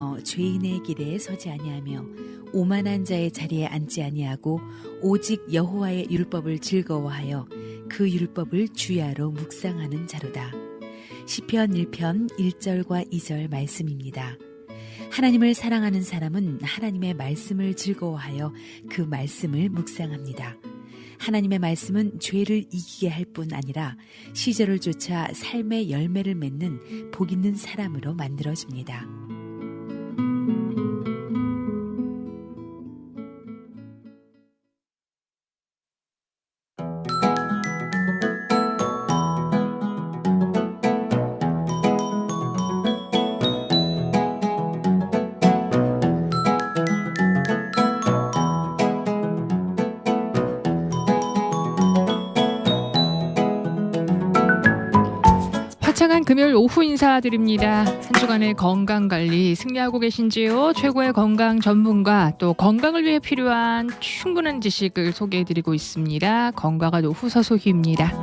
죄인의 길에 서지 아니하며 오만한 자의 자리에 앉지 아니하고 오직 여호와의 율법을 즐거워하여 그 율법을 주야로 묵상하는 자로다. 시편 1편 1절과 2절 말씀입니다. 하나님을 사랑하는 사람은 하나님의 말씀을 즐거워하여 그 말씀을 묵상합니다. 하나님의 말씀은 죄를 이기게 할 뿐 아니라 시절을 쫓아 삶의 열매를 맺는 복 있는 사람으로 만들어줍니다. 화창한 금요일 오후 인사드립니다. 한 주간의 건강관리 승리하고 계신지요? 최고의 건강 전문가, 또 건강을 위해 필요한 충분한 지식을 소개해드리고 있습니다. 건강한 오후 서소희입니다.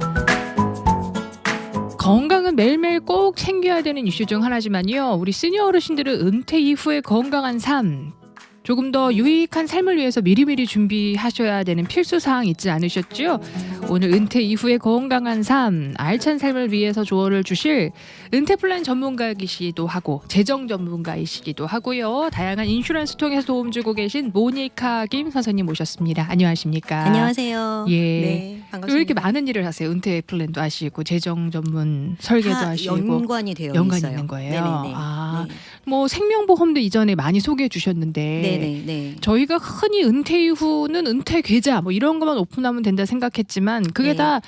건강은 매일매일 꼭 챙겨야 되는 이슈 중 하나지만요. 우리 시니어 어르신들은 은퇴 이후의 건강한 삶, 조금 더 유익한 삶을 위해서 미리미리 준비하셔야 되는 필수사항 있지 않으셨죠? 오늘 은퇴 이후의 건강한 삶, 알찬 삶을 위해서 조언을 주실 은퇴 플랜 전문가이시기도 하고 재정 전문가이시기도 하고요. 다양한 인슈런스 통해서 도움 주고 계신 모니카 김 선생님 모셨습니다. 안녕하십니까? 안녕하세요. 예. 네, 반갑습니다. 왜 이렇게 많은 일을 하세요? 은퇴 플랜도 하시고 재정 전문 설계도 하시고 연관이 되어 연관이 있어요. 있는 거예요. 네네네. 아, 네. 뭐 생명보험도 이전에 많이 소개해 주셨는데 네네. 저희가 흔히 은퇴 이후는 은퇴 계좌 뭐 이런 것만 오픈하면 된다 생각했지만 그게 네. 다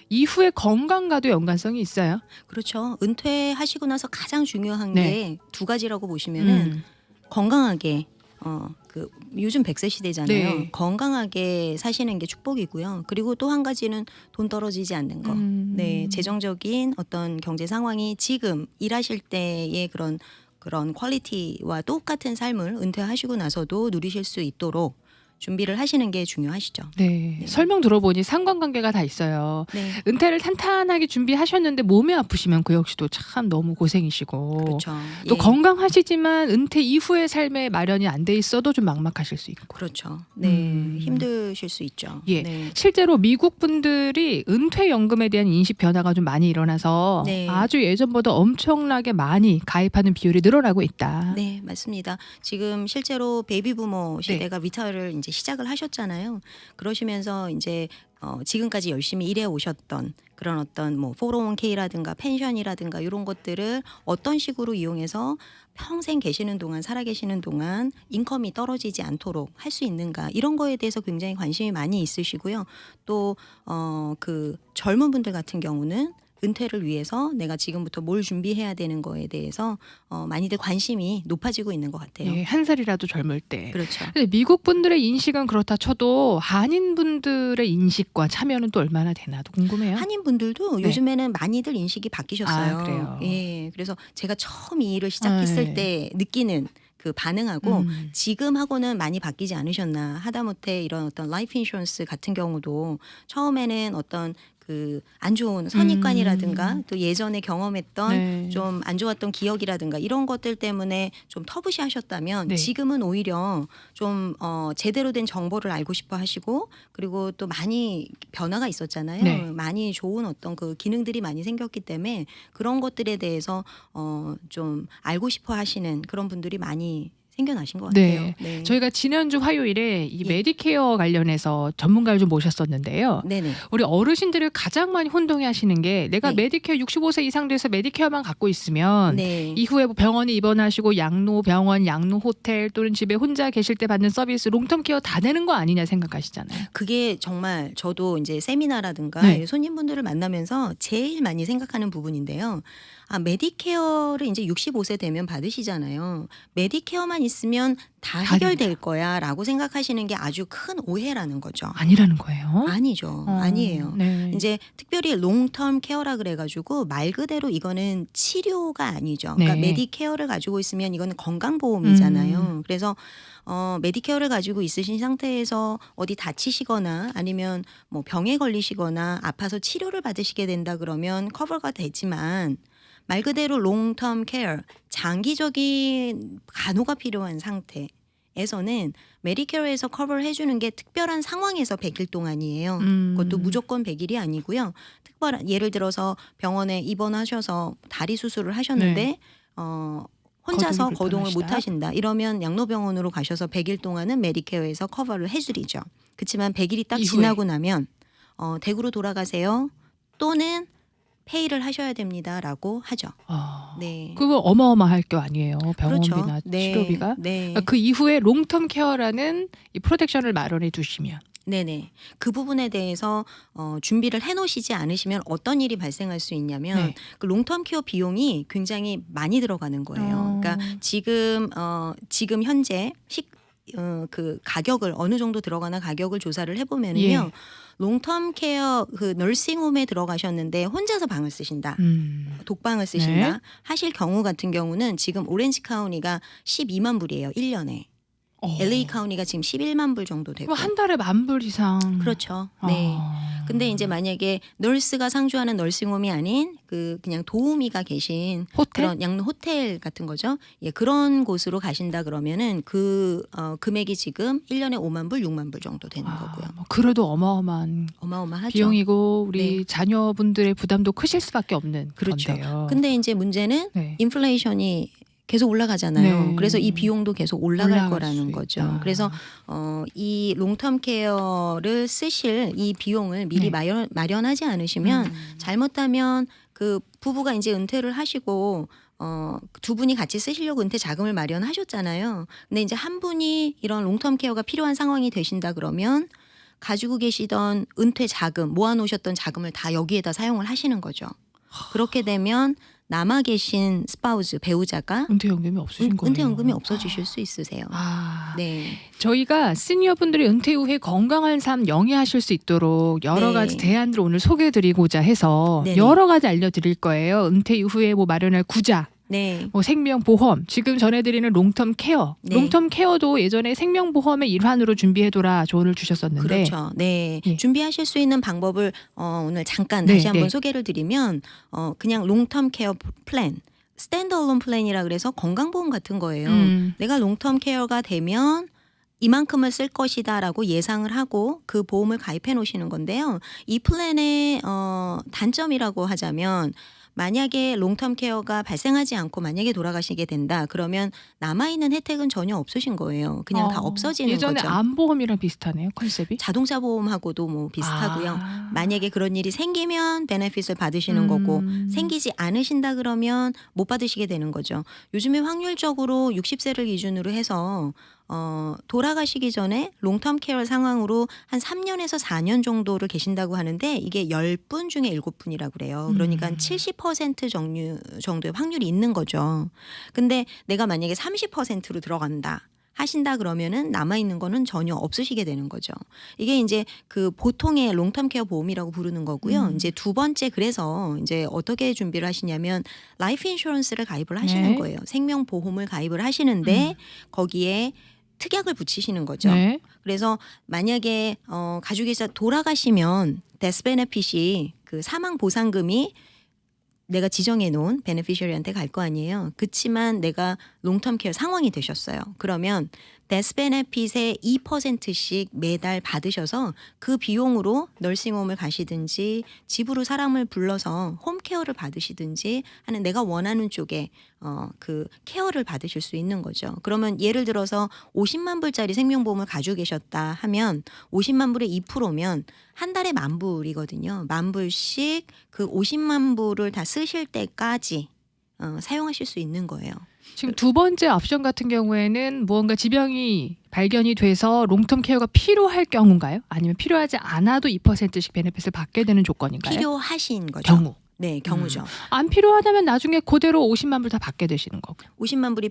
이후의 건강과도 연관성이 있어요. 그렇죠. 은퇴하시고 나서 가장 중요한 네. 게 두 가지라고 보시면은 건강하게 그 요즘 100세 시대잖아요. 네. 건강하게 사시는 게 축복이고요. 그리고 또 한 가지는 돈 떨어지지 않는 거. 네, 재정적인 어떤 경제 상황이 지금 일하실 때의 그런 퀄리티와 똑같은 삶을 은퇴하시고 나서도 누리실 수 있도록 준비를 하시는 게 중요하시죠. 네. 네. 설명 들어보니 상관관계가 다 있어요. 네. 은퇴를 탄탄하게 준비하셨는데 몸이 아프시면 그 역시도 참 너무 고생이시고 그렇죠. 또 예. 건강하시지만 은퇴 이후의 삶에 마련이 안 돼 있어도 좀 막막하실 수 있고. 그렇죠. 네, 힘드실 수 있죠. 예. 네. 실제로 미국 분들이 은퇴연금에 대한 인식 변화가 좀 많이 일어나서 네. 아주 예전보다 엄청나게 많이 가입하는 비율이 늘어나고 있다. 네, 맞습니다. 지금 실제로 베이비 부모 시대가 리타를 이제 시작을 하셨잖아요. 그러시면서 이제 지금까지 열심히 일해 오셨던 그런 어떤 뭐 401k라든가 펜션이라든가 이런 것들을 어떤 식으로 이용해서 평생 계시는 동안 살아 계시는 동안 인컴이 떨어지지 않도록 할 수 있는가 이런 거에 대해서 굉장히 관심이 많이 있으시고요. 또 그 젊은 분들 같은 경우는 은퇴를 위해서 내가 지금부터 뭘 준비해야 되는 거에 대해서 많이들 관심이 높아지고 있는 것 같아요. 예, 한 살이라도 젊을 때. 그렇죠. 근데 미국 분들의 인식은 그렇다 쳐도 한인 분들의 인식과 참여는 또 얼마나 되나도 궁금해요. 한인 분들도 네. 요즘에는 많이들 인식이 바뀌셨어요. 아, 그래요? 예, 그래서 제가 처음 이 일을 시작했을 네. 때 느끼는 그 반응하고 지금하고는 많이 바뀌지 않으셨나. 하다못해 이런 어떤 라이프 인슈런스 같은 경우도 처음에는 어떤 그 안 좋은 선입관이라든가 또 예전에 경험했던 네. 좀 안 좋았던 기억이라든가 이런 것들 때문에 좀 터부시하셨다면 네. 지금은 오히려 좀 제대로 된 정보를 알고 싶어 하시고 그리고 또 많이 변화가 있었잖아요. 네. 많이 좋은 어떤 그 기능들이 많이 생겼기 때문에 그런 것들에 대해서 좀 알고 싶어 하시는 그런 분들이 많이 생겨나신 것 같아요. 네. 네. 저희가 지난주 화요일에 이 예. 메디케어 관련해서 전문가를 좀 모셨었는데요. 네네. 우리 어르신들을 가장 많이 혼동해 하시는 게 내가 네. 메디케어 65세 이상 돼서 메디케어만 갖고 있으면 네. 이후에 뭐 병원에 입원하시고 양로병원, 양로호텔 또는 집에 혼자 계실 때 받는 서비스 롱텀 케어 다 되는 거 아니냐 생각하시잖아요. 그게 정말 저도 이제 세미나라든가 네. 손님분들을 만나면서 제일 많이 생각하는 부분인데요. 메디케어를 이제 65세 되면 받으시잖아요. 메디케어만 있으면 다 해결될 거야라고 생각하시는 게 아주 큰 오해라는 거죠. 아니라는 거예요. 아니죠. 아니에요. 네. 이제 특별히 롱텀 케어라 그래가지고 말 그대로 이거는 치료가 아니죠. 네. 그러니까 메디케어를 가지고 있으면 이거는 건강보험이잖아요. 그래서 메디케어를 가지고 있으신 상태에서 어디 다치시거나 아니면 뭐 병에 걸리시거나 아파서 치료를 받으시게 된다 그러면 커버가 되지만 말 그대로 롱텀 케어, 장기적인 간호가 필요한 상태에서는 메디케어에서 커버를 해주는 게 특별한 상황에서 100일 동안이에요. 그것도 무조건 100일이 아니고요. 특별한 예를 들어서 병원에 입원하셔서 다리 수술을 하셨는데 혼자서 거동을 못 하신다. 이러면 양로병원으로 가셔서 100일 동안은 메디케어에서 커버를 해드리죠. 그렇지만 100일이 딱 이후에. 지나고 나면 댁으로 돌아가세요. 또는 페이를 하셔야 됩니다라고 하죠. 네. 그거 어마어마할 거 아니에요. 병원비나 그렇죠. 네. 치료비가. 네. 그 이후에 롱텀 케어라는 이 프로텍션을 마련해 두시면. 네네. 그 부분에 대해서 준비를 해놓으시지 않으시면 어떤 일이 발생할 수 있냐면 네. 그 롱텀 케어 비용이 굉장히 많이 들어가는 거예요. 그러니까 지금 현재 그 가격을 어느 정도 들어가나 가격을 조사를 해보면은요. 예. 롱텀 케어 그 널싱홈에 들어가셨는데 혼자서 방을 쓰신다. 독방을 쓰신다. 네. 하실 경우 같은 경우는 지금 오렌지 카운티가 12만 불이에요. 1년에. LA 카운티가 지금 11만 불 정도 되고. 그럼 한 달에 10,000불 이상. 그렇죠. 네. 근데 이제 만약에 널스가 상주하는 널싱홈이 아닌 그냥 도우미가 계신 호텔? 그런 양로 호텔 같은 거죠. 예, 그런 곳으로 가신다 그러면은 금액이 지금 1년에 5만 불, 6만 불 정도 되는 거고요. 그래도 어마어마한 어마어마하죠. 비용이고 우리 네. 자녀분들의 부담도 크실 수밖에 없는 그렇죠. 건데요. 근데 이제 문제는 네. 인플레이션이 계속 올라가잖아요. 네. 그래서 이 비용도 계속 올라갈 수 거라는 거죠. 있다. 그래서 이 롱텀 케어를 쓰실 이 비용을 미리 네. 마련하지 않으시면 잘못하면 그 부부가 이제 은퇴를 하시고 두 분이 같이 쓰시려고 은퇴 자금을 마련하셨잖아요. 근데 이제 한 분이 이런 롱텀 케어가 필요한 상황이 되신다 그러면 가지고 계시던 은퇴 자금, 모아놓으셨던 자금을 다 여기에다 사용을 하시는 거죠. 그렇게 되면 남아 계신 스파우스 배우자가 은퇴연금이 없으신 거예요. 은퇴연금이 없어지실 수 있으세요. 네. 저희가 시니어분들이 은퇴 후에 건강한 삶 영위하실 수 있도록 여러 네. 가지 대안들을 오늘 소개해드리고자 해서 네네. 여러 가지 알려드릴 거예요. 은퇴 이후에 뭐 마련할 구자, 네. 뭐 생명보험, 지금 전해드리는 롱텀 케어. 네. 롱텀 케어도 예전에 생명보험의 일환으로 준비해둬라 조언을 주셨었는데. 그렇죠. 네. 예. 준비하실 수 있는 방법을 오늘 잠깐 네, 다시 한번 네. 소개를 드리면 그냥 롱텀 케어 플랜, 스탠드얼론 플랜이라 그래서 건강보험 같은 거예요. 내가 롱텀 케어가 되면 이만큼을 쓸 것이다라고 예상을 하고 그 보험을 가입해 놓으시는 건데요. 이 플랜의 단점이라고 하자면 만약에 롱텀 케어가 발생하지 않고 만약에 돌아가시게 된다. 그러면 남아있는 혜택은 전혀 없으신 거예요. 그냥 다 없어지는 예전에 거죠. 암보험이랑 비슷하네요. 컨셉이. 자동차 보험하고도 뭐 비슷하고요. 만약에 그런 일이 생기면 베네핏을 받으시는 거고 생기지 않으신다 그러면 못 받으시게 되는 거죠. 요즘에 확률적으로 60세를 기준으로 해서 돌아가시기 전에 롱텀 케어 상황으로 한 3년에서 4년 정도를 계신다고 하는데 이게 10분 중에 7분이라고 그래요. 그러니까 70% 정도의 확률이 있는 거죠. 근데 내가 만약에 30%로 들어간다. 하신다 그러면은 남아있는 거는 전혀 없으시게 되는 거죠. 이게 이제 그 보통의 롱텀 케어 보험이라고 부르는 거고요. 이제 두 번째 그래서 이제 어떻게 준비를 하시냐면 라이프 인슈런스를 가입을 하시는 네. 거예요. 생명보험을 가입을 하시는데 거기에 특약을 붙이시는 거죠. 네. 그래서 만약에 가족에서 돌아가시면 데스 베네핏이 그 사망 보상금이 내가 지정해 놓은 베네피셔리한테 갈 거 아니에요. 그치만 내가 롱텀 케어 상황이 되셨어요. 그러면 데스 베네핏의 2%씩 매달 받으셔서 그 비용으로 널싱홈을 가시든지 집으로 사람을 불러서 홈케어를 받으시든지 하는 내가 원하는 쪽에 그 케어를 받으실 수 있는 거죠. 그러면 예를 들어서 50만 불짜리 생명보험을 가지고 계셨다 하면 50만 불의 2%면 한 달에 10,000불이거든요. 10,000불씩 그 50만 불을 다 쓰실 때까지 사용하실 수 있는 거예요. 지금 두 번째 옵션 같은 경우에는 무언가 질병이 발견이 돼서 롱텀 케어가 필요할 경우인가요? 아니면 필요하지 않아도 2%씩 베네핏을 받게 되는 조건인가요? 필요하신 거죠. 경우. 네, 경우죠. 안 필요하다면 나중에 그대로 50만 불 다 받게 되시는 거고요. 50만 불이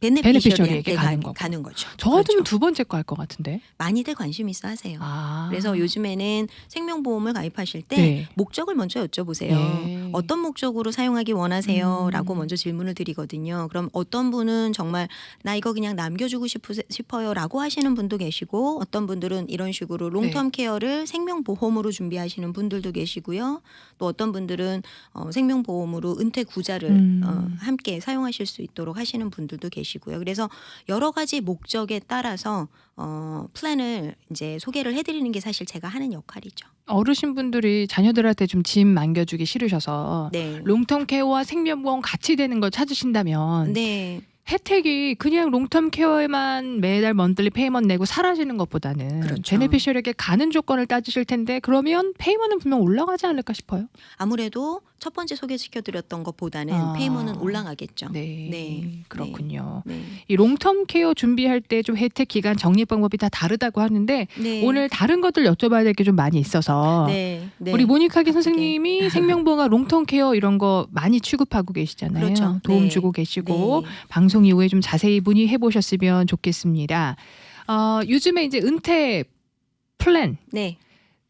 베네피셔리에게 가는 거고. 가는 거죠. 저 같으면 그렇죠. 두 번째 거 할 것 같은데. 많이들 관심 있어 하세요. 아. 그래서 요즘에는 생명보험을 가입하실 때 네. 목적을 먼저 여쭤보세요. 네. 어떤 목적으로 사용하기 원하세요? 라고 먼저 질문을 드리거든요. 그럼 어떤 분은 정말 나 이거 그냥 남겨주고 싶어요 라고 하시는 분도 계시고 어떤 분들은 이런 식으로 롱텀 케어를 생명보험으로 준비하시는 분들도 계시고요. 또 어떤 분들은 생명보험으로 은퇴 구자를 함께 사용하실 수 있도록 하시는 분들도 계시고요. 그래서 여러 가지 목적에 따라서 플랜을 이제 소개를 해드리는 게 사실 제가 하는 역할이죠. 어르신분들이 자녀들한테 좀 짐 맡겨주기 싫으셔서 네. 롱텀 케어와 생명보험 같이 되는 걸 찾으신다면 네. 혜택이 그냥 롱텀 케어에만 매달 먼들리 페이먼트 내고 사라지는 것보다는 그렇죠. 베네피셔리에게 가는 조건을 따지실 텐데 그러면 페이먼트는 분명 올라가지 않을까 싶어요. 아무래도 첫 번째 소개시켜드렸던 것보다는 아. 페이먼트는 올라가겠죠. 네, 네. 그렇군요. 네. 이 롱텀 케어 준비할 때 좀 혜택 기간 적립 방법이 다 다르다고 하는데 네. 오늘 다른 것들 여쭤봐야 될 게 좀 많이 있어서 네. 네. 우리 모니카기 선생님이 생명보험과 롱텀 케어 이런 거 많이 취급하고 계시잖아요. 그렇죠. 도움 네. 주고 계시고 네. 방송 이후에 좀 자세히 문의해 보셨으면 좋겠습니다. 요즘에 이제 은퇴 플랜 네.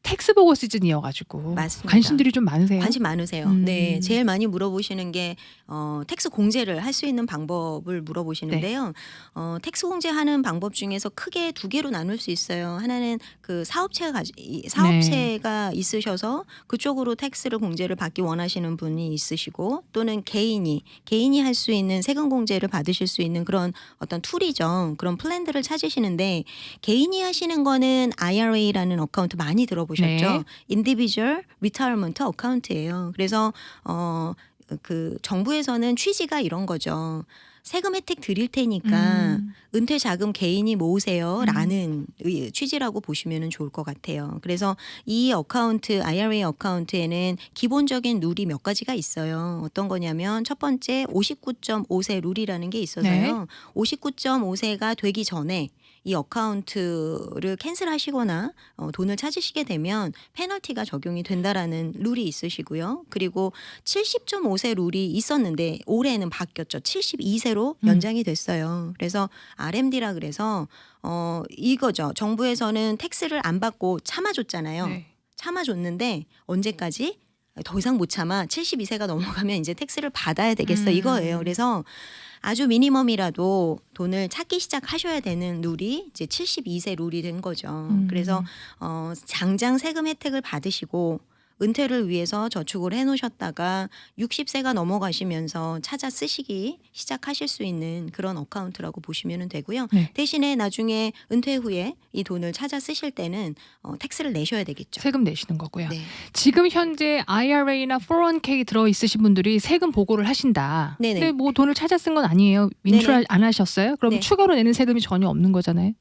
텍스 보고 시즌이어가지고 맞습니다. 관심들이 좀 많으세요? 관심 많으세요. 네, 제일 많이 물어보시는 게 텍스 공제를 할 수 있는 방법을 물어보시는데요. 텍스 공제하는 방법 중에서 크게 두 개로 나눌 수 있어요. 하나는 그 사업체가 있으셔서 그쪽으로 텍스를 공제를 받기 원하시는 분이 있으시고 또는 개인이 할 수 있는 세금 공제를 받으실 수 있는 그런 어떤 툴이죠. 그런 플랜들을 찾으시는데 개인이 하시는 거는 IRA라는 어카운트 많이 들어보셨죠? 네. Individual Retirement 어카운트예요. 그래서 그 정부에서는 취지가 이런 거죠. 세금 혜택 드릴 테니까 은퇴 자금 개인이 모으세요라는 취지라고 보시면 좋을 것 같아요. 그래서 이 어카운트 IRA 어카운트에는 기본적인 룰이 몇 가지가 있어요. 어떤 거냐면 첫 번째 59.5세 룰이라는 게 있어서요. 59.5세가 되기 전에 이 어카운트를 캔슬하시거나 돈을 찾으시게 되면 페널티가 적용이 된다라는 룰이 있으시고요. 그리고 70.5세 룰이 있었는데 올해는 바뀌었죠. 72세로 연장이 됐어요. 그래서 RMD라 그래서 이거죠. 정부에서는 텍스를 안 받고 참아줬잖아요. 네. 참아줬는데 언제까지? 더 이상 못 참아. 72세가 넘어가면 이제 텍스를 받아야 되겠어. 이거예요. 그래서 아주 미니멈이라도 돈을 찾기 시작하셔야 되는 룰이 이제 72세 룰이 된 거죠. 그래서 당장 세금 혜택을 받으시고 은퇴를 위해서 저축을 해놓으셨다가 60세가 넘어가시면서 찾아 쓰시기 시작하실 수 있는 그런 어카운트라고 보시면 되고요. 네. 대신에 나중에 은퇴 후에 이 돈을 찾아 쓰실 때는 텍스를 내셔야 되겠죠. 세금 내시는 거고요. 네. 지금 현재 IRA나 401k 들어 있으신 분들이 세금 보고를 하신다. 네네. 근데 뭐 돈을 찾아 쓴 건 아니에요. 인출 네네. 안 하셨어요? 그럼 네. 추가로 내는 세금이 전혀 없는 거잖아요.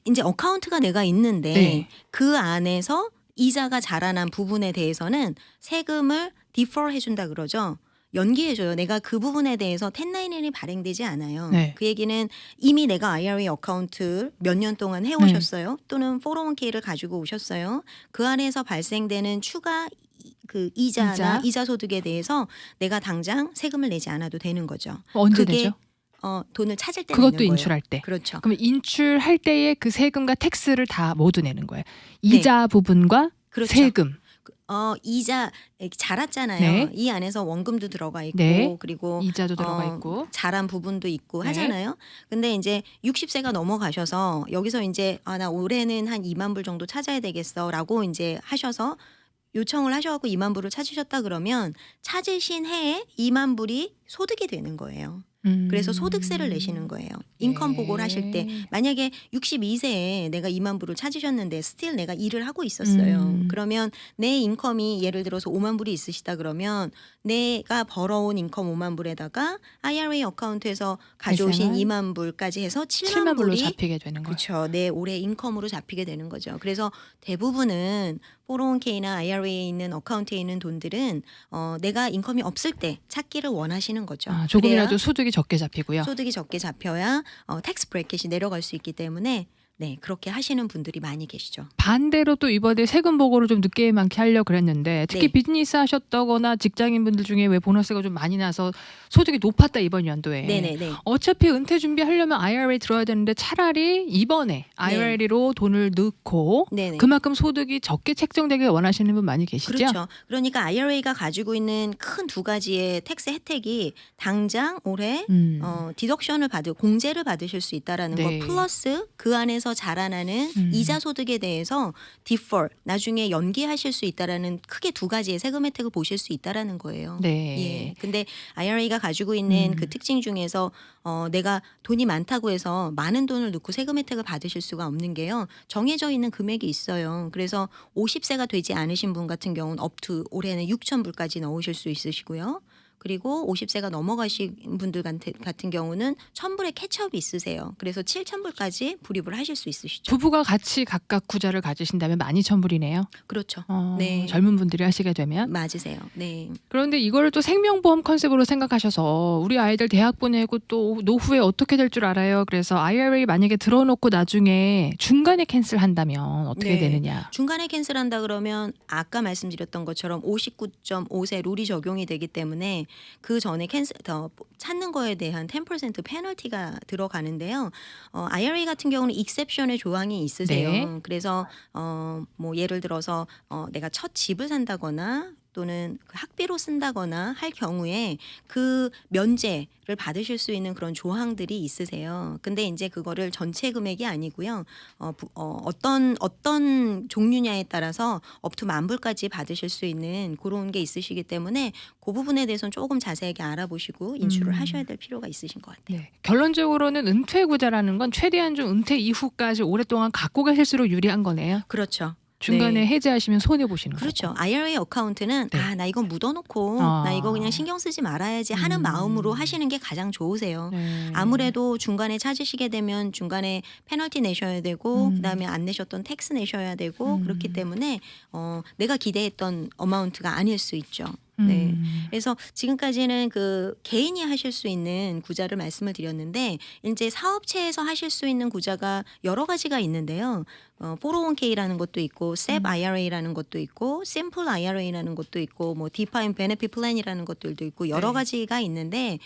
이제 어카운트가 내가 있는데 네. 그 안에서 이자가 자라난 부분에 대해서는 세금을 디퍼 해준다 그러죠. 연기해줘요. 내가 그 부분에 대해서 1099이 발행되지 않아요. 네. 그 얘기는 이미 내가 IRA 어카운트 몇 년 동안 해오셨어요. 또는 401k를 가지고 오셨어요. 그 안에서 발생되는 추가 그 이자나 이자 소득에 대해서 내가 당장 세금을 내지 않아도 되는 거죠. 언제 그게 내죠? 돈을 찾을 때 그것도 내는 거예요. 인출할 때. 그렇죠. 그럼 인출할 때의 그 세금과 텍스를 다 모두 내는 거예요. 이자 부분과 그렇죠. 세금. 이자 자랐잖아요. 네. 이 안에서 원금도 들어가 있고 네. 그리고 이자도 들어가 있고. 자란 부분도 있고 네. 하잖아요. 근데 이제 60세가 넘어가셔서 여기서 이제 나 올해는 한 2만 불 정도 찾아야 되겠어라고 이제 하셔서 요청을 하셔갖고 2만 불을 찾으셨다 그러면 찾으신 해에 2만 불이 소득이 되는 거예요. 그래서 소득세를 내시는 거예요. 인컴 보고를 하실 때 만약에 62세에 내가 2만 불을 찾으셨는데 스틸 내가 일을 하고 있었어요. 그러면 내 인컴이 예를 들어서 5만 불이 있으시다 그러면 내가 벌어온 인컴 5만 불에다가 IRA 어카운트에서 가져오신 발생한 2만 불까지 해서 7만 불로 잡히게 되는 거예요. 그렇죠. 내 올해 인컴으로 잡히게 되는 거죠. 그래서 대부분은 401k나 IRA에 있는 어카운트에 있는 돈들은 내가 인컴이 없을 때 찾기를 원하시는 거죠. 조금이라도 그래야 소득이 적게 잡히고요. 소득이 적게 잡혀야 텍스 브래킷이 내려갈 수 있기 때문에 네, 그렇게 하시는 분들이 많이 계시죠. 반대로 또 이번에 세금 보고를 좀 늦게 많게 하려고 그랬는데 특히 네. 비즈니스 하셨다거나 직장인분들 중에 왜 보너스가 좀 많이 나서 소득이 높았다 이번 연도에. 네네네. 어차피 은퇴 준비하려면 IRA 들어야 되는데 차라리 이번에 IRA로 돈을 넣고 네네. 그만큼 소득이 적게 책정되길 원하시는 분 많이 계시죠? 그렇죠. 그러니까 IRA가 가지고 있는 큰 두 가지의 텍스 혜택이 당장 올해 디덕션을 공제를 받으실 수 있다라는 네. 것 플러스 그 안에서 자라나는 이자 소득에 대해서 디펄 나중에 연기하실 수 있다라는 크게 두 가지의 세금 혜택을 보실 수 있다라는 거예요. 네. 예. 근데 IRA가 가지고 있는 그 특징 중에서 내가 돈이 많다고 해서 많은 돈을 넣고 세금 혜택을 받으실 수가 없는 게요. 정해져 있는 금액이 있어요. 그래서 50세가 되지 않으신 분 같은 경우는 업투 올해는 6,000불까지 넣으실 수 있으시고요. 그리고 50세가 넘어가신 분들 같은 경우는 1,000불의 캐치업이 있으세요. 그래서 7,000불까지 불입을 하실 수 있으시죠. 부부가 같이 각각 구자를 가지신다면 12,000불이네요. 그렇죠. 네. 젊은 분들이 하시게 되면. 맞으세요. 네. 그런데 이거를 또 생명보험 컨셉으로 생각하셔서 우리 아이들 대학 보내고 또 노후에 어떻게 될 줄 알아요. 그래서 IRA 만약에 들어놓고 나중에 중간에 캔슬한다면 어떻게 네. 되느냐. 중간에 캔슬한다 그러면 아까 말씀드렸던 것처럼 59.5세 룰이 적용이 되기 때문에 그 전에 찾는 거에 대한 10% 페널티가 들어가는데요. IRA 같은 경우는 익셉션의 조항이 있으세요. 네. 그래서 뭐 예를 들어서 내가 첫 집을 산다거나 또는 그 학비로 쓴다거나 할 경우에 그 면제를 받으실 수 있는 그런 조항들이 있으세요. 근데 이제 그거를 전체 금액이 아니고요. 어떤 종류냐에 따라서 업투 10,000불까지 받으실 수 있는 그런 게 있으시기 때문에 그 부분에 대해서는 조금 자세하게 알아보시고 인출을 하셔야 될 필요가 있으신 것 같아요. 네. 결론적으로는 은퇴구자라는 건 최대한 좀 은퇴 이후까지 오랫동안 갖고 가실수록 유리한 거네요. 그렇죠. 중간에 네. 해지하시면 손해 보시는 그렇죠. 거고. IRA 어카운트는 네. 나 이거 묻어놓고 나 이거 그냥 신경 쓰지 말아야지 하는 마음으로 하시는 게 가장 좋으세요. 네. 아무래도 중간에 찾으시게 되면 중간에 페널티 내셔야 되고 그다음에 안 내셨던 텍스 내셔야 되고 그렇기 때문에 내가 기대했던 어마운트가 아닐 수 있죠. 네. 그래서 지금까지는 그 개인이 하실 수 있는 구자를 말씀을 드렸는데 이제 사업체에서 하실 수 있는 구자가 여러 가지가 있는데요. 401k라는 것도 있고 SEP IRA라는 것도 있고 Simple IRA라는 것도 있고 뭐 Defined Benefit Plan이라는 것들도 있고 여러 네. 가지가 있는데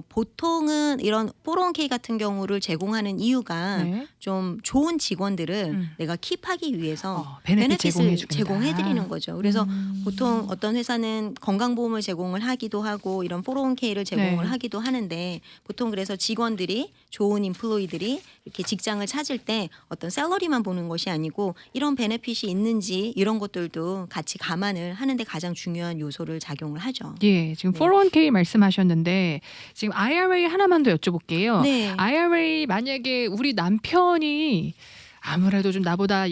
보통은 이런 401k 같은 경우를 제공하는 이유가 네. 좀 좋은 직원들을 내가 킵하기 위해서 베네핏 베네핏을 제공해주겠다. 제공해드리는 거죠. 그래서 보통 어떤 회사는 건강보험을 제공을 하기도 하고 이런 401k를 제공을 네. 하기도 하는데 보통 그래서 직원들이 좋은 인플로이들이 이렇게 직장을 찾을 때 어떤 샐러리만 보는 것이 아니고 이런 베네핏이 있는지 이런 것들도 같이 감안을 하는데 가장 중요한 요소를 작용을 하죠. 예, 지금 네. 401k 말씀하셨는데 지금 IRA 하나만 더 여쭤볼게요. 네. IRA 만약에 우리 남편이 아무래도 좀 나보다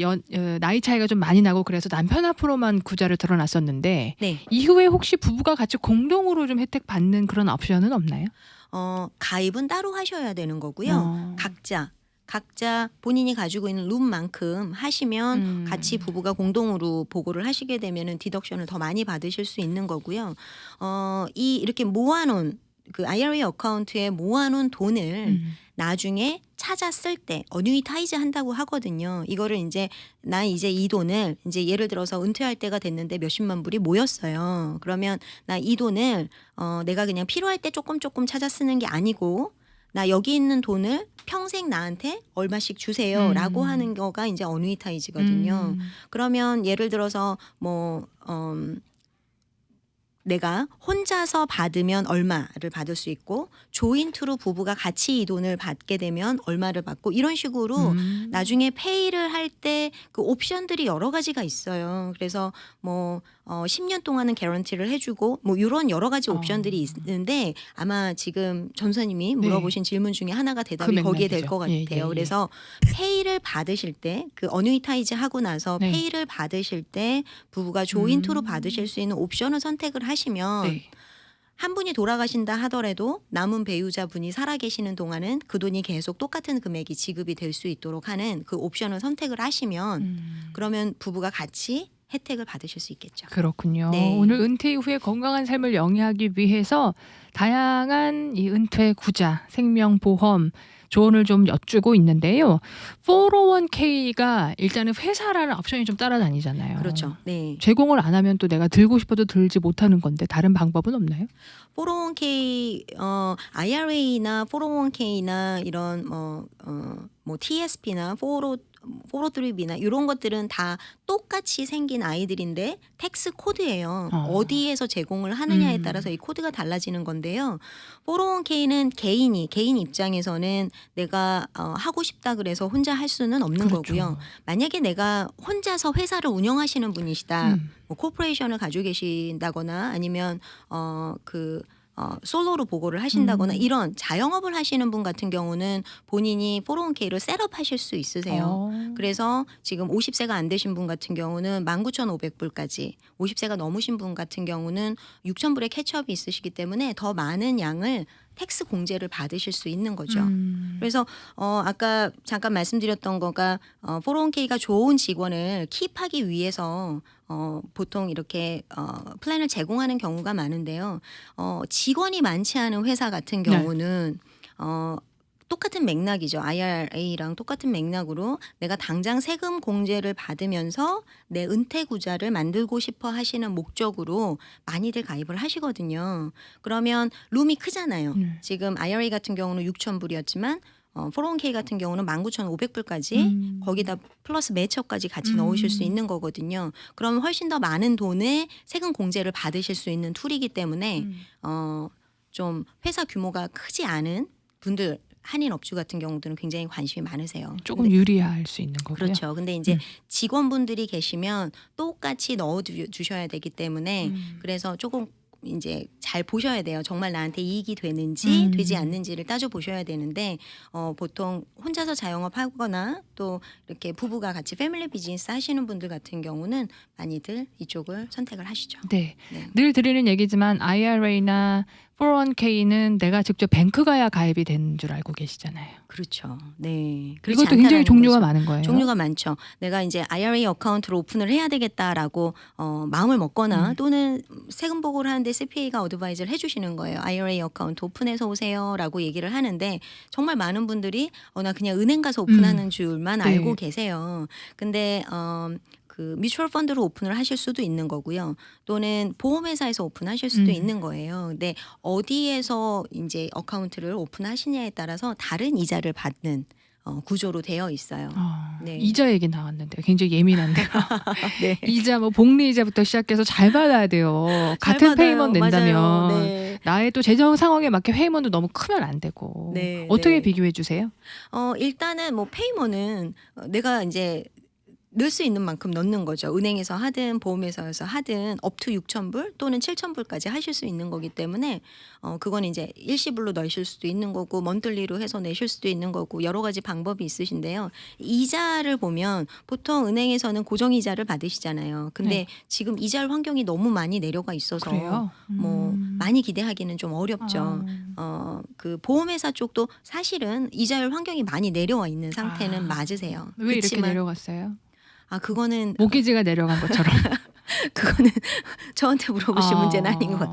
나이 차이가 좀 많이 나고 그래서 남편 앞으로만 구자를 들어놨었는데 네. 이후에 혹시 부부가 같이 공동으로 좀 혜택 받는 그런 옵션은 없나요? 가입은 따로 하셔야 되는 거고요. 각자 본인이 가지고 있는 룸만큼 하시면 같이 부부가 공동으로 보고를 하시게 되면은 디덕션을 더 많이 받으실 수 있는 거고요. 이렇게 모아놓은 그 IRA 어카운트에 모아놓은 돈을 나중에 찾아 쓸 때 어뉴이타이즈 한다고 하거든요. 이거를 이제 나 이제 이 돈을 이제 예를 들어서 은퇴할 때가 됐는데 몇십만 불이 모였어요. 그러면 나 이 돈을 내가 그냥 필요할 때 조금 찾아 쓰는 게 아니고 나 여기 있는 돈을 평생 나한테 얼마씩 주세요라고 하는 거가 이제 어뉴이타이즈거든요. 그러면 예를 들어서 내가 혼자서 받으면 얼마를 받을 수 있고 조인트로 부부가 같이 이 돈을 받게 되면 얼마를 받고 이런 식으로 나중에 페이를 할 때 그 옵션들이 여러 가지가 있어요. 그래서 10년 동안은 개런티를 해주고 이런 여러 가지 옵션들이 있는데 아마 지금 전사님이 물어보신 질문 중에 하나가 대답이 그 거기에 될 맥락이죠. 것 같아요. 예. 그래서 페이를 받으실 때 그 어뉴이타이즈 하고 나서 네. 페이를 받으실 때 부부가 조인트로 받으실 수 있는 옵션을 선택을 하시면 네. 한 분이 돌아가신다 하더라도 남은 배우자분이 살아계시는 동안은 그 돈이 계속 똑같은 금액이 지급이 될 수 있도록 하는 그 옵션을 선택을 하시면 그러면 부부가 같이 혜택을 받으실 수 있겠죠. 그렇군요. 네. 오늘 은퇴 이후에 건강한 삶을 영위하기 위해서 다양한 이 은퇴 구자, 생명보험 조언을 좀 여쭈고 있는데요. 401k가 일단은 회사라는 옵션이 좀 따라다니잖아요. 그렇죠. 네. 제공을 안 하면 또 내가 들고 싶어도 들지 못하는 건데 다른 방법은 없나요? 401k IRA나 401k나 이런 뭐 TSP나 403b나 이런 것들은 다 똑같이 생긴 아이들인데 텍스 코드예요. 어디에서 제공을 하느냐에 따라서 이 코드가 달라지는 건데요. 401k는 개인 입장에서는 내가 하고 싶다 그래서 혼자 할 수는 없는 그렇죠. 거고요. 만약에 내가 혼자서 회사를 운영하시는 분이시다. 뭐 코퍼레이션을 가지고 계신다거나 아니면 솔로로 보고를 하신다거나 이런 자영업을 하시는 분 같은 경우는 본인이 401k를 셋업하실 수 있으세요. 그래서 지금 50세가 안 되신 분 같은 경우는 19,500불까지 50세가 넘으신 분 같은 경우는 6,000불의 캐치업이 있으시기 때문에 더 많은 양을 텍스 공제를 받으실 수 있는 거죠. 그래서 아까 잠깐 말씀드렸던 거가 401k가 좋은 직원을 킵하기 위해서 보통 이렇게 플랜을 제공하는 경우가 많은데요. 직원이 많지 않은 회사 같은 경우는 똑같은 맥락이죠. IRA랑 똑같은 맥락으로 내가 당장 세금 공제를 받으면서 내 은퇴 구자를 만들고 싶어 하시는 목적으로 많이들 가입을 하시거든요. 그러면 룸이 크잖아요. 지금 IRA 같은 경우는 6,000불이었지만 401k 같은 경우는 19,500불까지 거기다 플러스 매처까지 같이 넣으실 수 있는 거거든요. 그러면 훨씬 더 많은 돈의 세금 공제를 받으실 수 있는 툴이기 때문에 좀 회사 규모가 크지 않은 분들 한인 업주 같은 경우들은 굉장히 관심이 많으세요. 조금 유리할 수 있는 거고요. 그렇죠. 근데 이제 직원분들이 계시면 똑같이 넣어 주셔야 되기 때문에 그래서 조금 이제 잘 보셔야 돼요. 정말 나한테 이익이 되는지 되지 않는지를 따져 보셔야 되는데 보통 혼자서 자영업하거나 또 이렇게 부부가 같이 패밀리 비즈니스 하시는 분들 같은 경우는 많이들 이쪽을 선택을 하시죠. 네. 네. 늘 드리는 얘기지만 IRA나 401k는 내가 직접 뱅크 가야 가입이 되는 줄 알고 계시잖아요. 그렇죠. 네. 그렇지 이것도 굉장히 않다라는 종류가 거죠. 많은 거예요. 종류가 많죠. 내가 이제 IRA 어카운트를 오픈을 해야 되겠다라고 마음을 먹거나 또는 세금 보고를 하는데 CPA가 어드바이저를 해주시는 거예요. IRA 어카운트 오픈해서 오세요라고 얘기를 하는데 정말 많은 분들이 나 그냥 은행 가서 오픈하는 줄만 네. 알고 계세요. 근데 그 뮤추얼 펀드로 오픈을 하실 수도 있는 거고요. 또는 보험회사에서 오픈하실 수도 있는 거예요. 근데 어디에서 이제 어카운트를 오픈하시냐에 따라서 다른 이자를 받는 구조로 되어 있어요. 네. 이자 얘기 나왔는데 굉장히 예민한데요. 네. 이자 뭐 복리 이자부터 시작해서 잘 받아야 돼요. 같은 받아요. 페이먼트 낸다면 맞아요. 네. 나의 또 재정 상황에 맞게 페이먼트 너무 크면 안 되고 네, 어떻게 네. 비교해 주세요? 일단은 뭐 페이먼은 내가 이제 넣을 수 있는 만큼 넣는 거죠. 은행에서 하든 보험회사에서 하든 업투 6,000불 또는 7,000불까지 하실 수 있는 거기 때문에 그건 이제 일시불로 넣으실 수도 있는 거고 먼틀리로 해서 내실 수도 있는 거고 여러 가지 방법이 있으신데요. 이자를 보면 보통 은행에서는 고정이자를 받으시잖아요. 근데 네. 지금 이자 환경이 너무 많이 내려가 있어서 그래요? 뭐 많이 기대하기는 좀 어렵죠. 그 보험회사 쪽도 사실은 이자율 환경이 많이 내려와 있는 상태는 맞으세요. 왜 이렇게 그치만 내려갔어요? 그거는 모기지가 내려간 것처럼. 그거는 저한테 물어보실 문제는 아닌 것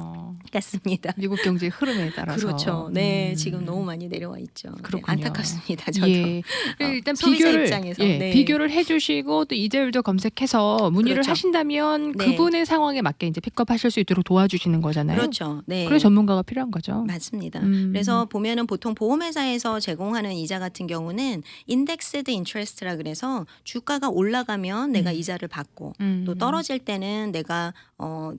같습니다. 미국 경제 흐름에 따라서. 그렇죠. 네, 지금 너무 많이 내려와 있죠. 네, 그렇군요. 안타깝습니다. 저도. 예. 일단 소비자 비교를 입장에서. 예, 네. 비교를 해주시고 또 이자율도 검색해서 문의를 그렇죠. 하신다면 네. 그분의 상황에 맞게 이제 픽업하실 수 있도록 도와주시는 거잖아요. 그렇죠. 네. 그래서 전문가가 필요한 거죠. 맞습니다. 그래서 보면은 보통 보험회사에서 제공하는 이자 같은 경우는 인덱스드 인트레스트라 그래서 주가가 올라가면 내가 이자를 받고 또 떨어질 때는 내가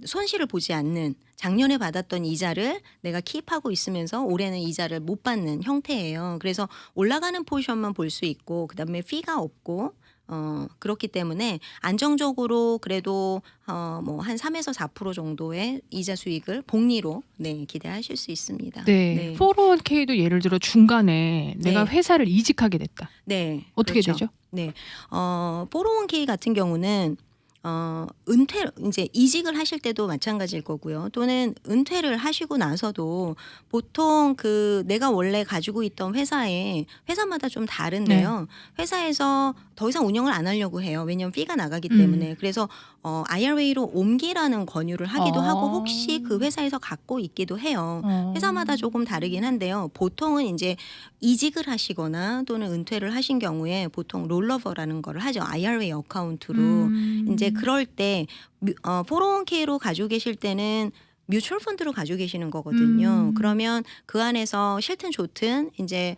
손실을 보지 않는 작년에 받았던 이자를 내가 킵하고 있으면서 올해는 이자를 못 받는 형태예요. 그래서 올라가는 포지션만 볼 수 있고 그다음에 피가 없고 그렇기 때문에 안정적으로 그래도 뭐 한 3에서 4% 정도의 이자 수익을 복리로 기대하실 수 있습니다. 네. 401k도 예를 들어 중간에 내가 회사를 이직하게 됐다. 네. 어떻게 그렇죠. 되죠? 네. 401k 같은 경우는 은퇴 이제 이직을 하실 때도 마찬가지일 거고요. 또는 은퇴를 하시고 나서도 보통 그 내가 원래 가지고 있던 회사마다 좀 다른데요. 회사에서 더 이상 운영을 안 하려고 해요. 왜냐하면 피가 나가기 때문에. 그래서 IRA로 옮기라는 권유를 하기도 하고 혹시 그 회사에서 갖고 있기도 해요. 회사마다 조금 다르긴 한데요. 보통은 이제 이직을 하시거나 또는 은퇴를 하신 경우에 보통 롤러버라는 거를 하죠. IRA 어카운트로. 이제 그럴 때 401k로 가지고 계실 때는 뮤추얼 펀드로 가지고 계시는 거거든요. 그러면 그 안에서 싫든 좋든 이제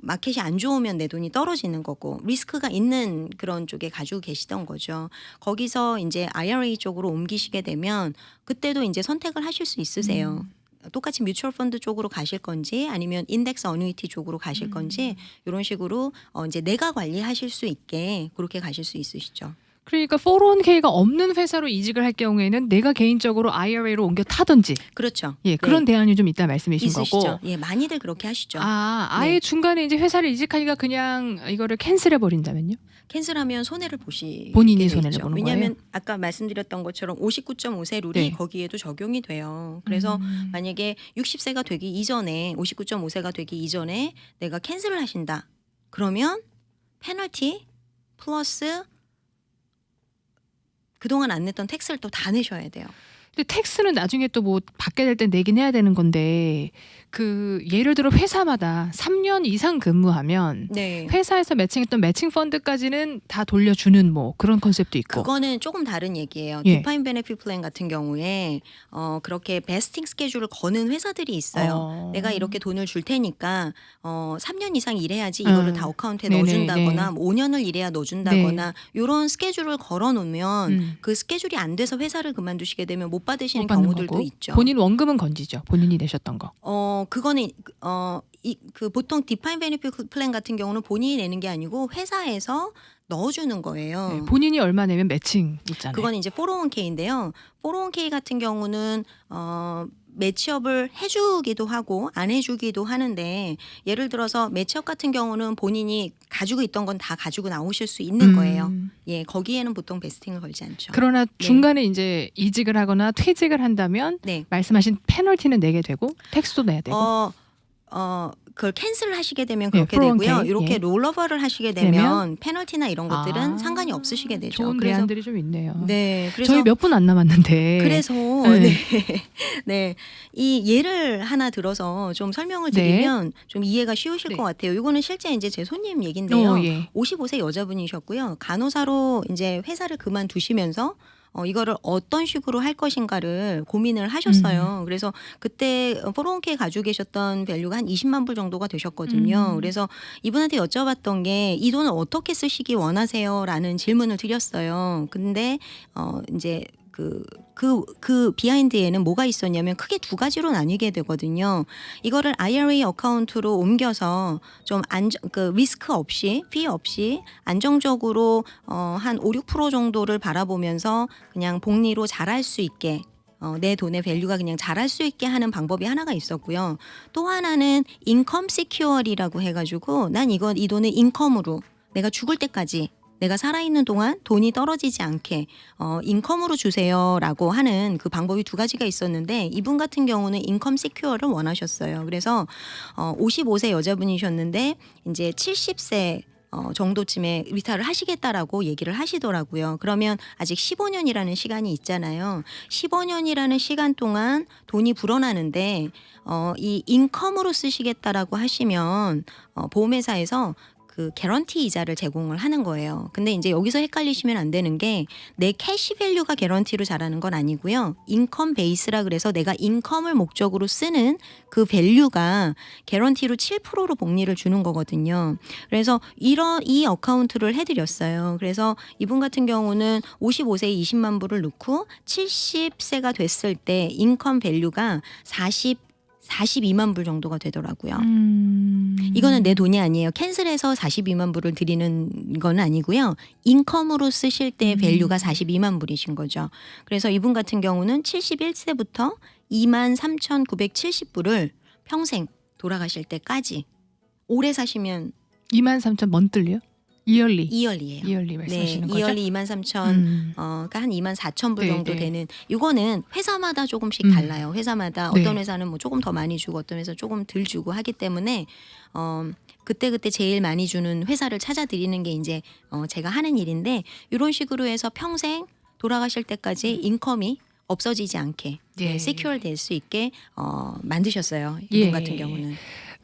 마켓이 안 좋으면 내 돈이 떨어지는 거고 리스크가 있는 그런 쪽에 가지고 계시던 거죠. 거기서 이제 IRA 쪽으로 옮기시게 되면 그때도 이제 선택을 하실 수 있으세요. 똑같이 뮤추얼 펀드 쪽으로 가실 건지 아니면 인덱스 어뉴이티 쪽으로 가실 건지 이런 식으로 이제 내가 관리하실 수 있게 그렇게 가실 수 있으시죠. 그러니까 401k가 없는 회사로 이직을 할 경우에는 내가 개인적으로 IRA로 옮겨 타든지. 그렇죠. 예, 그런 대안이 좀 있다 말씀이신 있으시죠. 거고. 예, 많이들 그렇게 하시죠. 아예 네. 중간에 이제 회사를 이직하니까 그냥 이거를 캔슬해 버린다면요? 캔슬하면 손해를 보시 본인이 손해를 보는 왜냐하면 거예요? 아까 말씀드렸던 것처럼 59.5세 룰이 네. 거기에도 적용이 돼요. 그래서 만약에 60세가 되기 이전에 59.5세가 되기 이전에 내가 캔슬을 하신다. 그러면 페널티 플러스 그동안 안 냈던 텍스를 또 다 내셔야 돼요. 근데 텍스는 나중에 또 뭐 받게 될 때 내긴 해야 되는 건데 그 예를 들어 회사마다 3년 이상 근무하면 네. 회사에서 매칭했던 매칭 펀드까지는 다 돌려주는 뭐 그런 컨셉도 있고. 그거는 조금 다른 얘기예요. 예. 디파인 베네핏 플랜 같은 경우에 그렇게 베스팅 스케줄을 거는 회사들이 있어요. 내가 이렇게 돈을 줄 테니까 3년 이상 일해야지 이거를 다 어카운트에 네네, 넣어준다거나 네. 뭐 5년을 일해야 넣어준다거나 이런 스케줄을 걸어놓으면 그 스케줄이 안 돼서 회사를 그만두시게 되면 못 받으시는 못 받는 경우들도 거고. 있죠. 본인 원금은 건지죠. 본인이 내셨던 거. 그거는 그 보통 디파인 베네핏 플랜 같은 경우는 본인이 내는 게 아니고 회사에서 넣어주는 거예요. 네, 본인이 얼마 내면 매칭 있잖아요. 그건 이제 401k인데요. 401k 같은 경우는 매치업을 해주기도 하고 안 해주기도 하는데 예를 들어서 매치업 같은 경우는 본인이 가지고 있던 건 다 가지고 나오실 수 있는 거예요. 예, 거기에는 보통 베스팅을 걸지 않죠. 그러나 중간에 이제 이직을 하거나 퇴직을 한다면 네. 말씀하신 페널티는 내게 되고 텍스도 내야 되고. 그걸 캔슬을 하시게 되면 예, 그렇게 되고요. 401k, 이렇게 예. 롤오버를 하시게 되면 페널티나 이런 것들은 상관이 없으시게 되죠. 좋은 그래서 대안들이 좀 있네요. 네, 그래서 저희 몇 분 안 남았는데. 그래서 네. 네, 이 예를 하나 들어서 좀 설명을 네. 드리면 좀 이해가 쉬우실 네. 것 같아요. 이거는 실제 이제 제 손님 얘긴데요. 예. 55세 여자분이셨고요. 간호사로 이제 회사를 그만두시면서 이거를 어떤 식으로 할 것인가를 고민을 하셨어요. 그래서 그때 401k 가지고 계셨던 밸류가 한 20만 불 정도가 되셨거든요. 그래서 이분한테 여쭤봤던 게 이 돈을 어떻게 쓰시기 원하세요?라는 질문을 드렸어요. 근데 이제 그 비하인드에는 뭐가 있었냐면 크게 두 가지로 나뉘게 되거든요. 이거를 IRA 어카운트로 옮겨서 좀 리스크 없이, 피 없이 안정적으로 한 5, 6% 정도를 바라보면서 그냥 복리로 자랄 수 있게 내 돈의 밸류가 그냥 자랄 수 있게 하는 방법이 하나가 있었고요. 또 하나는 인컴 시큐어리라고 해가지고 난 이 돈을 인컴으로 내가 죽을 때까지 내가 살아있는 동안 돈이 떨어지지 않게 인컴으로 주세요라고 하는 그 방법이 두 가지가 있었는데 이분 같은 경우는 인컴 시큐어를 원하셨어요. 그래서 55세 여자분이셨는데 이제 70세 정도쯤에 리타를 하시겠다라고 얘기를 하시더라고요. 그러면 아직 15년이라는 시간이 있잖아요. 15년이라는 시간 동안 돈이 불어나는데 이 인컴으로 쓰시겠다라고 하시면 보험회사에서 그 개런티 이자를 제공을 하는 거예요. 근데 이제 여기서 헷갈리시면 안 되는 게 내 캐시 밸류가 개런티로 자라는 건 아니고요. 인컴 베이스라 그래서 내가 인컴을 목적으로 쓰는 그 밸류가 개런티로 7%로 복리를 주는 거거든요. 그래서 이 어카운트를 해드렸어요. 그래서 이분 같은 경우는 55세에 20만 불을 넣고 70세가 됐을 때 인컴 밸류가 42만 불 정도가 되더라고요. 이거는 내 돈이 아니에요. 캔슬해서 42만 불을 드리는 건 아니고요. 인컴으로 쓰실 때 밸류가 42만 불이신 거죠. 그래서 이분 같은 경우는 71세부터 23,970불을 평생 돌아가실 때까지 오래 사시면 23,000 먼뜰리요? 이얼리. 이얼리예요. 이얼리 네, 말씀하시는 거죠? 이얼리 23,000 그러니까 한 24,000불 네, 정도 네. 되는 이거는 회사마다 조금씩 달라요. 회사마다 네. 어떤 회사는 뭐 조금 더 많이 주고 어떤 회사 조금 덜 주고 하기 때문에 그때 제일 많이 주는 회사를 찾아드리는 게 이제 제가 하는 일인데 이런 식으로 해서 평생 돌아가실 때까지 인컴이 없어지지 않게 예. 세큐얼 될 수 있게 만드셨어요. 예. 이분 같은 경우는.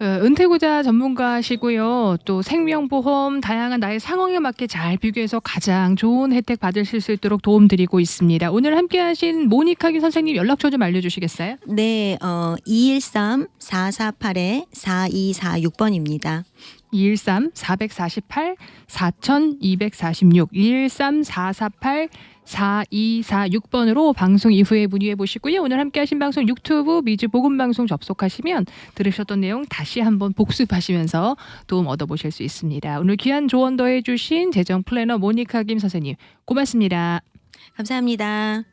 은퇴구자 전문가시고요. 또 생명보험 다양한 나의 상황에 맞게 잘 비교해서 가장 좋은 혜택 받으실 수 있도록 도움드리고 있습니다. 오늘 함께하신 모니카기 선생님 연락처 좀 알려주시겠어요? 네, 213-448-4246번입니다. 213-448-4246 213-448-4246번으로 방송 이후에 문의해 보시고요. 오늘 함께하신 방송 유튜브 미즈 복음방송 접속하시면 들으셨던 내용 다시 한번 복습하시면서 도움 얻어보실 수 있습니다. 오늘 귀한 조언 더해 주신 재정 플래너 모니카 김 선생님 고맙습니다. 감사합니다.